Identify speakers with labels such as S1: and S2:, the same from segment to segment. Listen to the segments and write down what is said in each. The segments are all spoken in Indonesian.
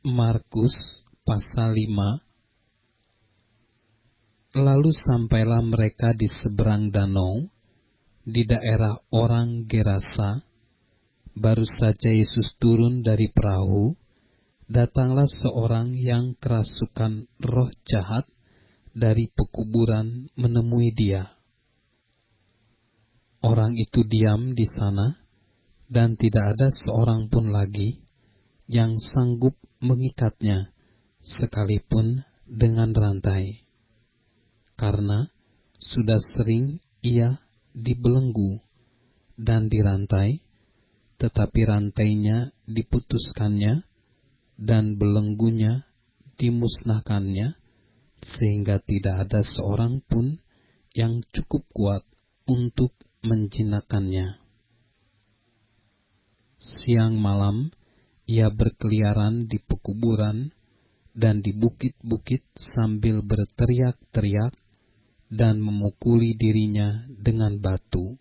S1: Markus pasal 5. Lalu sampailah mereka di seberang danau, di daerah orang Gerasa. Baru saja Yesus turun dari perahu, datanglah seorang yang kerasukan roh jahat dari pekuburan menemui dia. Orang itu diam di sana, dan tidak ada seorang pun lagi yang sanggup mengikatnya, sekalipun dengan rantai. Karena sudah sering ia dibelenggu dan dirantai, tetapi rantainya diputuskannya dan belenggunya dimusnahkannya, sehingga tidak ada seorang pun yang cukup kuat untuk menjinakkannya. Siang malam ia berkeliaran di pekuburan dan di bukit-bukit sambil berteriak-teriak dan memukuli dirinya dengan batu.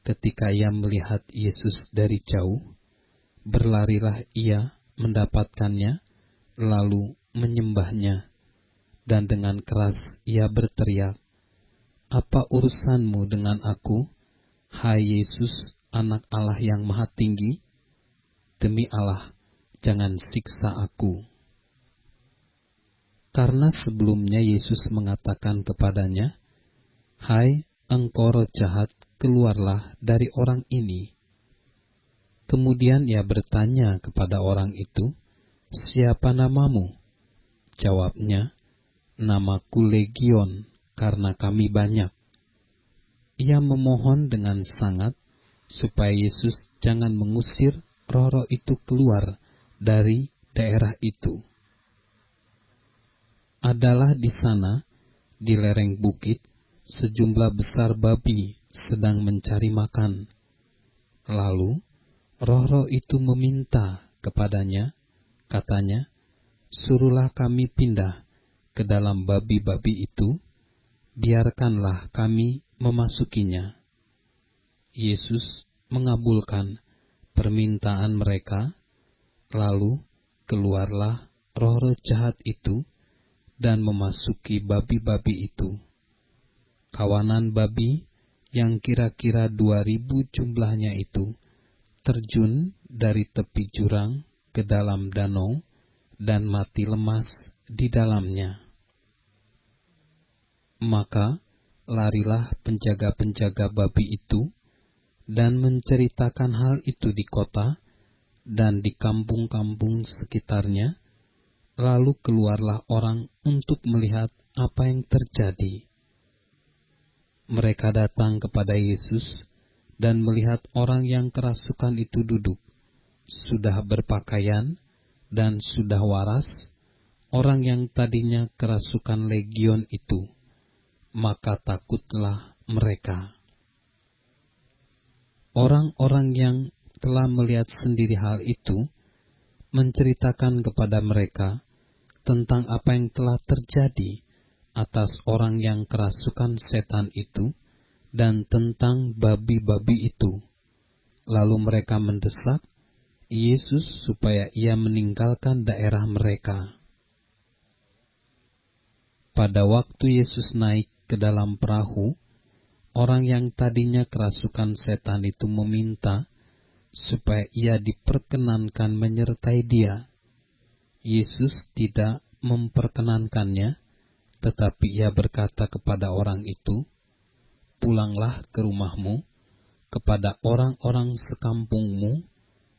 S1: Ketika ia melihat Yesus dari jauh, berlarilah ia mendapatkannya, lalu menyembahnya, dan dengan keras ia berteriak, "Apa urusanmu dengan aku, hai Yesus, Anak Allah yang Maha Tinggi? Demi Allah, jangan siksa aku." Karena sebelumnya Yesus mengatakan kepadanya, "Hai engkau roh jahat, keluarlah dari orang ini." Kemudian ia bertanya kepada orang itu, "Siapa namamu?" Jawabnya, "Namaku Legion, karena kami banyak." Ia memohon dengan sangat supaya Yesus jangan mengusir roh-roh itu keluar dari daerah itu. Adalah di sana, di lereng bukit, sejumlah besar babi sedang mencari makan. Lalu, roh-roh itu meminta kepadanya, katanya, "Suruhlah kami pindah ke dalam babi-babi itu, biarkanlah kami memasukinya." Yesus mengabulkan permintaan mereka, lalu keluarlah roh-roh jahat itu dan memasuki babi-babi itu. Kawanan babi yang kira-kira 2.000 jumlahnya itu terjun dari tepi jurang ke dalam danau dan mati lemas di dalamnya. Maka larilah penjaga-penjaga babi itu dan menceritakan hal itu di kota dan di kampung-kampung sekitarnya. Lalu keluarlah orang untuk melihat apa yang terjadi. Mereka datang kepada Yesus dan melihat orang yang kerasukan itu duduk, sudah berpakaian dan sudah waras, orang yang tadinya kerasukan legion itu. Maka takutlah mereka. Orang-orang yang telah melihat sendiri hal itu menceritakan kepada mereka tentang apa yang telah terjadi atas orang yang kerasukan setan itu dan tentang babi-babi itu. Lalu mereka mendesak Yesus supaya ia meninggalkan daerah mereka. Pada waktu Yesus naik ke dalam perahu, orang yang tadinya kerasukan setan itu meminta supaya ia diperkenankan menyertai dia. Yesus tidak memperkenankannya, tetapi ia berkata kepada orang itu, "Pulanglah ke rumahmu, kepada orang-orang sekampungmu,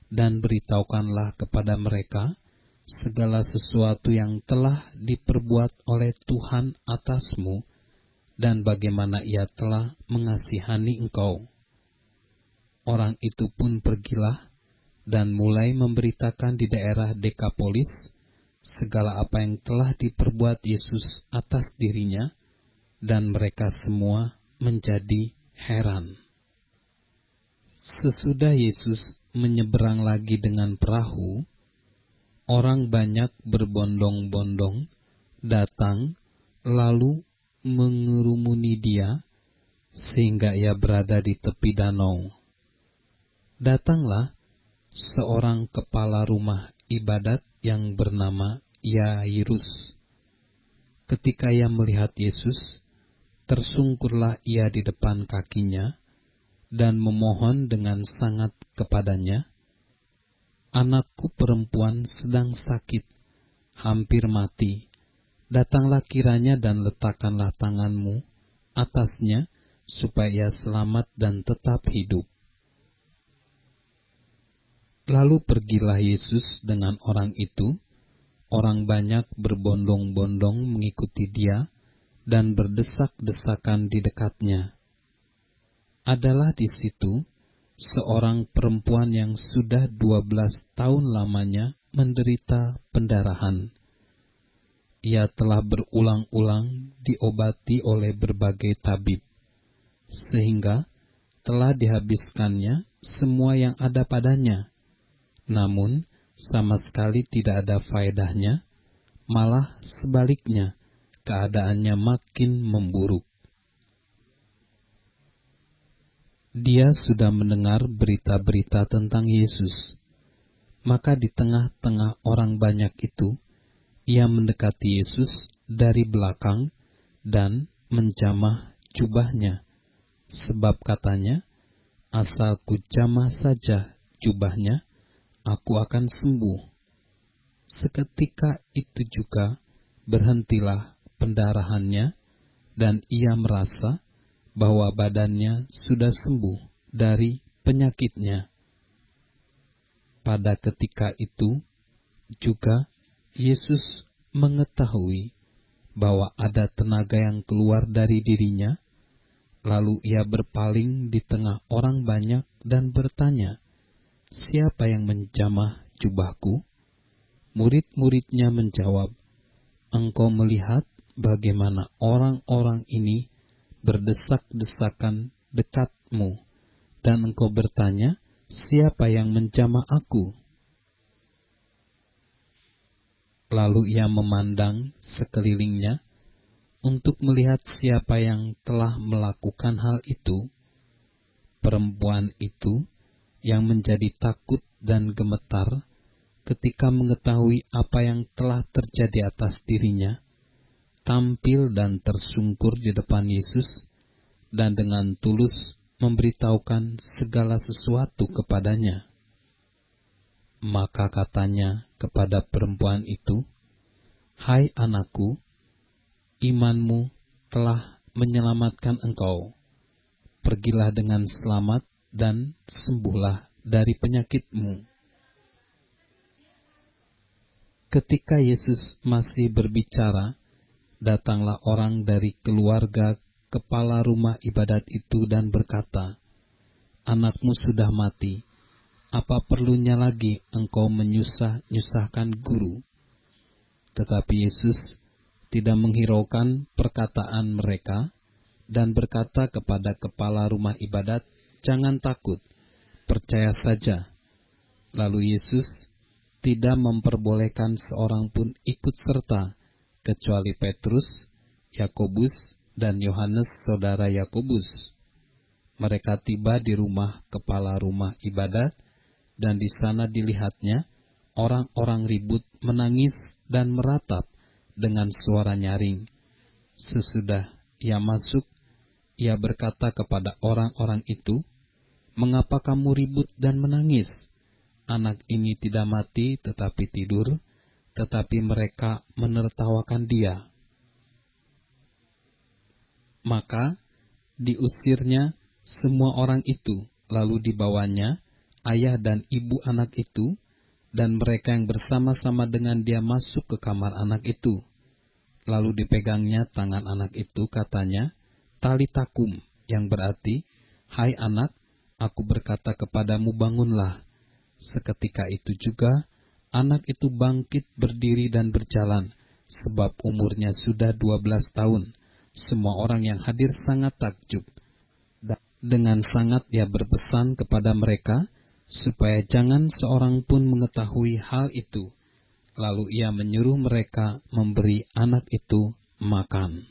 S1: dan beritahukanlah kepada mereka segala sesuatu yang telah diperbuat oleh Tuhan atasmu, dan bagaimana ia telah mengasihani engkau." Orang itu pun pergilah dan mulai memberitakan di daerah Dekapolis segala apa yang telah diperbuat Yesus atas dirinya, dan mereka semua menjadi heran. Sesudah Yesus menyeberang lagi dengan perahu, orang banyak berbondong-bondong datang lalu mengerumuni dia, sehingga ia berada di tepi danau. Datanglah seorang kepala rumah ibadat yang bernama Yairus. Ketika ia melihat Yesus, tersungkurlah ia di depan kakinya dan memohon dengan sangat kepadanya, "Anakku perempuan sedang sakit, hampir mati. Datanglah kiranya dan letakkanlah tanganmu atasnya, supaya ia selamat dan tetap hidup." Lalu pergilah Yesus dengan orang itu. Orang banyak berbondong-bondong mengikuti dia dan berdesak-desakan di dekatnya. Adalah di situ seorang perempuan yang sudah 12 tahun lamanya menderita pendarahan. Ia telah berulang-ulang diobati oleh berbagai tabib, sehingga telah dihabiskannya semua yang ada padanya. Namun, sama sekali tidak ada faedahnya, malah sebaliknya, keadaannya makin memburuk. Dia sudah mendengar berita-berita tentang Yesus. Maka di tengah-tengah orang banyak itu, ia mendekati Yesus dari belakang dan menjamah jubahnya, sebab katanya, "Asal ku jamah saja jubahnya, aku akan sembuh." Seketika itu juga berhentilah pendarahannya, dan ia merasa bahwa badannya sudah sembuh dari penyakitnya. Pada ketika itu juga Yesus mengetahui bahwa ada tenaga yang keluar dari dirinya, lalu ia berpaling di tengah orang banyak dan bertanya, "Siapa yang menjamah jubahku?" Murid-muridnya menjawab, "Engkau melihat bagaimana orang-orang ini berdesak-desakan dekatmu, dan engkau bertanya, 'Siapa yang menjamah aku?'" Lalu ia memandang sekelilingnya untuk melihat siapa yang telah melakukan hal itu. Perempuan itu yang menjadi takut dan gemetar ketika mengetahui apa yang telah terjadi atas dirinya, tampil dan tersungkur di depan Yesus, dan dengan tulus memberitahukan segala sesuatu kepadanya. Maka katanya kepada perempuan itu, "Hai anakku, imanmu telah menyelamatkan engkau. Pergilah dengan selamat dan sembuhlah dari penyakitmu." Ketika Yesus masih berbicara, datanglah orang dari keluarga kepala rumah ibadat itu dan berkata, "Anakmu sudah mati. Apa perlunya lagi engkau menyusah-nyusahkan guru?" Tetapi Yesus tidak menghiraukan perkataan mereka dan berkata kepada kepala rumah ibadat, "Jangan takut, percaya saja." Lalu Yesus tidak memperbolehkan seorang pun ikut serta, kecuali Petrus, Yakobus, dan Yohanes saudara Yakobus. Mereka tiba di rumah kepala rumah ibadat, dan di sana dilihatnya orang-orang ribut, menangis dan meratap dengan suara nyaring. Sesudah ia masuk, ia berkata kepada orang-orang itu, "Mengapa kamu ribut dan menangis? Anak ini tidak mati tetapi tidur," tetapi mereka menertawakan dia. Maka diusirnya semua orang itu, lalu dibawanya ayah dan ibu anak itu, dan mereka yang bersama-sama dengan dia masuk ke kamar anak itu. Lalu dipegangnya tangan anak itu, katanya, "Talita kum," yang berarti, "Hai anak, aku berkata kepadamu, bangunlah." Seketika itu juga anak itu bangkit berdiri dan berjalan, sebab umurnya sudah 12 tahun. Semua orang yang hadir sangat takjub. Dengan sangat ia berpesan kepada mereka, supaya jangan seorang pun mengetahui hal itu. Lalu ia menyuruh mereka memberi anak itu makan.